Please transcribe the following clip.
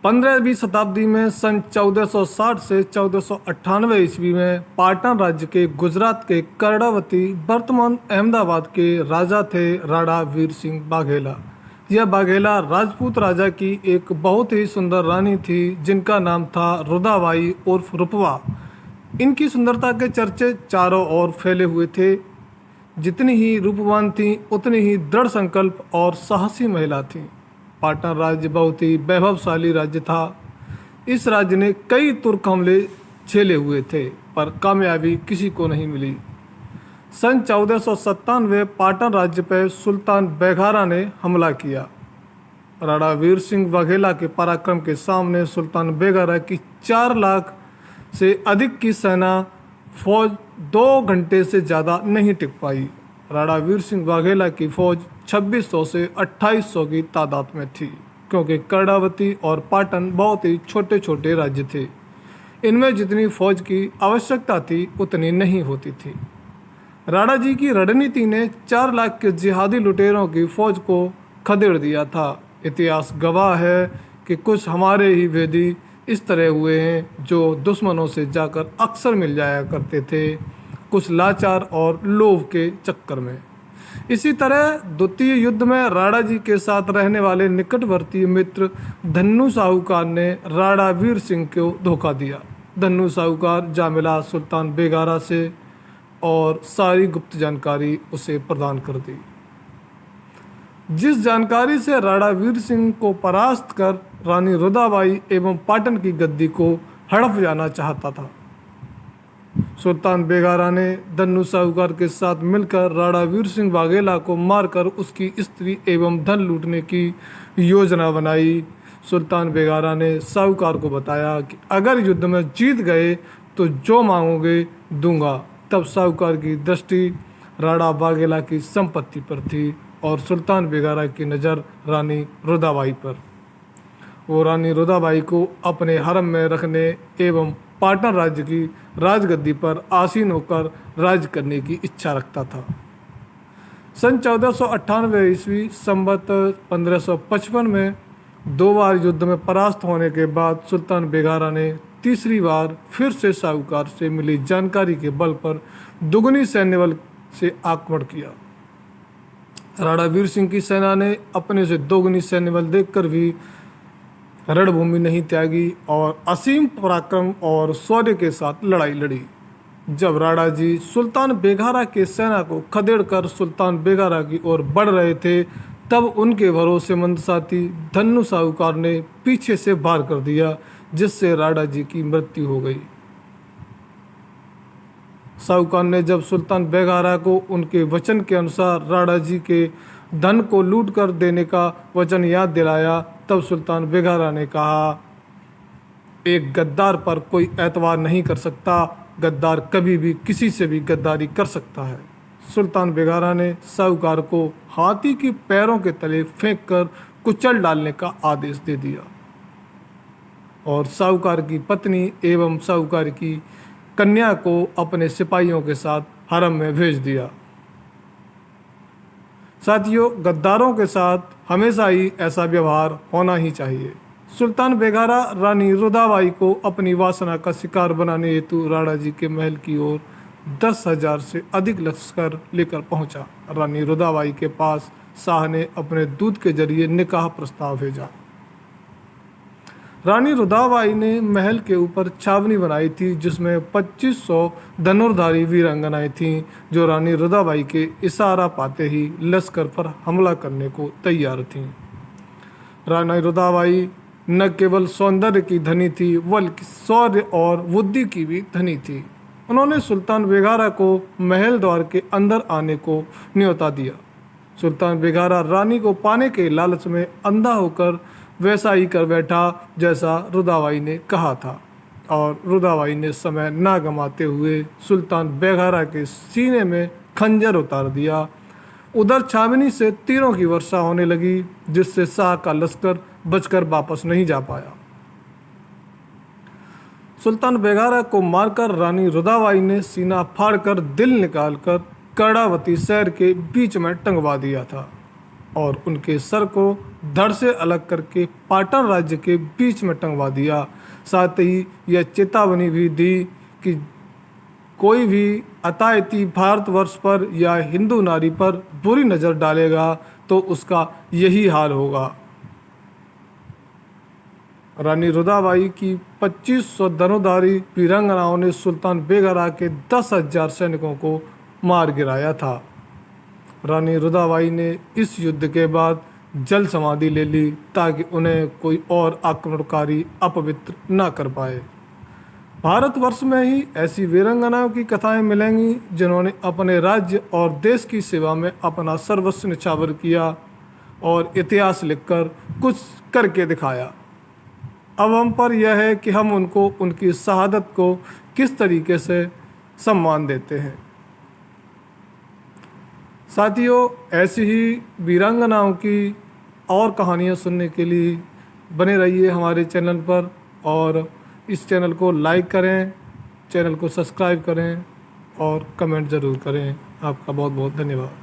15वीं शताब्दी में सन 1460 से 1498 ईस्वी में पाटन राज्य के गुजरात के कर्णावती वर्तमान अहमदाबाद के राजा थे राणा वीर सिंह वाघेला। यह वाघेला राजपूत राजा की एक बहुत ही सुंदर रानी थी जिनका नाम था रुदाबाई उर्फ रुपवा। इनकी सुंदरता के चर्चे चारों ओर फैले हुए थे। जितनी ही रूपवान थी उतनी ही दृढ़ संकल्प और साहसी महिला थी। पाटन राज्य बहुत ही वैभवशाली राज्य था। इस राज्य ने कई तुर्क हमले झेले हुए थे पर कामयाबी किसी को नहीं मिली। सन 1497 पाटन राज्य पर सुल्तान बेगारा ने हमला किया। राणा वीर सिंह वाघेला के पराक्रम के सामने सुल्तान बेगारा की 4 लाख से अधिक की सेना फौज 2 घंटे से ज़्यादा नहीं टिक पाई। राणा वीर सिंह वाघेला की फौज 2600 से 2800 की तादाद में थी क्योंकि कर्णावती और पाटन बहुत ही छोटे छोटे राज्य थे। इनमें जितनी फौज की आवश्यकता थी उतनी नहीं होती थी। राणा जी की रणनीति ने 4 लाख के जिहादी लुटेरों की फौज को खदेड़ दिया था। इतिहास गवाह है कि कुछ हमारे ही भेदी इस तरह हुए हैं जो दुश्मनों से जाकर अक्सर मिल जाया करते थे, कुछ लाचार और लोभ के चक्कर में। इसी तरह द्वितीय युद्ध में राणा जी के साथ रहने वाले निकटवर्ती मित्र धन्नू साहूकार ने राणा वीर सिंह को धोखा दिया। धन्नू साहूकार जा मिला सुल्तान बेगारा से और सारी गुप्त जानकारी उसे प्रदान कर दी, जिस जानकारी से राणा वीर सिंह को परास्त कर रानी रुदाबाई एवं पाटन की गद्दी को हड़प जाना चाहता था। सुल्तान बेगारा ने धन्नू साहूकार के साथ मिलकर राणा वीर सिंह वाघेला को मारकर उसकी स्त्री एवं धन लूटने की योजना बनाई। सुल्तान बेगारा ने साहूकार को बताया कि अगर युद्ध में जीत गए तो जो मांगोगे दूंगा। तब साहूकार की दृष्टि राणा वाघेला की संपत्ति पर थी और सुल्तान बेगारा की नज़र रानी रुदाबाई पर। वो रानी रुदाबाई को अपने हरम में रखने एवं पाटन राज्य की राजगद्दी पर आसीन होकर राज करने की इच्छा रखता था। सन 1498 ईस्वी संवत 1555 में 2 बार युद्ध में परास्त होने के बाद सुल्तान बेगारा ने तीसरी बार फिर से साहूकार से मिली जानकारी के बल पर दुगनी सैन्य बल से आक्रमण किया। राणा वीर सिंह की सेना ने अपने से दोगुनी सैन्य बल देखकर भी रणभूमि नहीं त्यागी और असीम पराक्रम और शौर्य के साथ लड़ाई लड़ी। जब राणा जी सुल्तान बेगारा के सेना को खदेड़कर सुल्तान बेगारा की ओर बढ़ रहे थे तब उनके भरोसेमंद साथी धन्नू साहूकार ने पीछे से वार कर दिया, जिससे राणा जी की मृत्यु हो गई। साहूकार ने जब सुल्तान बेगारा को उनके वचन के अनुसार राणा जी के धन को लूट कर देने का वचन याद दिलाया तब सुल्तान बेगारा ने कहा, एक गद्दार पर कोई एतबार नहीं कर सकता। गद्दार कभी भी किसी से भी गद्दारी कर सकता है। सुल्तान बेगारा ने साहूकार को हाथी के पैरों के तले फेंक कर कुचल डालने का आदेश दे दिया और साहूकार की पत्नी एवं साहूकार की कन्या को अपने सिपाहियों के साथ हरम में भेज दिया। साथियों, गद्दारों के साथ हमेशा ही ऐसा व्यवहार होना ही चाहिए। सुल्तान बेगारा रानी रुदाबाई को अपनी वासना का शिकार बनाने हेतु राणा जी के महल की ओर 10,000 से अधिक लश्कर लेकर पहुंचा। रानी रुदाबाई के पास शाह ने अपने दूत के जरिए निकाह प्रस्ताव भेजा। रानी रुदाबाई ने महल के ऊपर छावनी बनाई थी जिसमें 2500 धनुर्धारी वीरांगनाएं थीं जो रानी रुदाबाई के इशारा पाते ही लश्कर पर हमला करने को तैयार थीं। रानी रुदाबाई न केवल सौंदर्य की धनी थी बल्कि शौर्य और बुद्धि की भी धनी थी। उन्होंने सुल्तान बेगारा को महल द्वार के अंदर आने को न्योता दिया। सुल्तान बेगारा रानी को पाने के लालच में अंधा होकर वैसा ही कर बैठा जैसा रुदाबाई ने कहा था और रुदाबाई ने समय ना गंवाते हुए सुल्तान बेगारा के सीने में खंजर उतार दिया। उधर छावनी से तीरों की वर्षा होने लगी जिससे शाह का लश्कर बचकर वापस नहीं जा पाया। सुल्तान बेगारा को मारकर रानी रुदाबाई ने सीना फाड़कर दिल निकालकर कर्णावती शहर के बीच में टंगवा दिया था। और उनके सर को धड़ से अलग करके पाटन राज्य के बीच में टंगवा दिया। साथ ही यह चेतावनी भी दी कि कोई भी अतायती भारतवर्ष पर या हिंदू नारी पर बुरी नज़र डालेगा तो उसका यही हाल होगा। रानी रुदाबाई की 2500 धनुधारी वीरांगनाओं ने सुल्तान बेगरा के 10,000 सैनिकों को मार गिराया था। रानी रुदाबाई ने इस युद्ध के बाद जल समाधि ले ली ताकि उन्हें कोई और आक्रमणकारी अपवित्र न कर पाए। भारतवर्ष में ही ऐसी वीरांगनाओं की कथाएं मिलेंगी जिन्होंने अपने राज्य और देश की सेवा में अपना सर्वस्व न्यौछावर किया और इतिहास लिखकर कुछ करके दिखाया। अब हम पर यह है कि हम उनको उनकी शहादत को किस तरीके से सम्मान देते हैं। साथियों, ऐसी ही वीरांगनाओं की और कहानियाँ सुनने के लिए बने रहिए हमारे चैनल पर और इस चैनल को लाइक करें, चैनल को सब्सक्राइब करें और कमेंट ज़रूर करें। आपका बहुत बहुत धन्यवाद।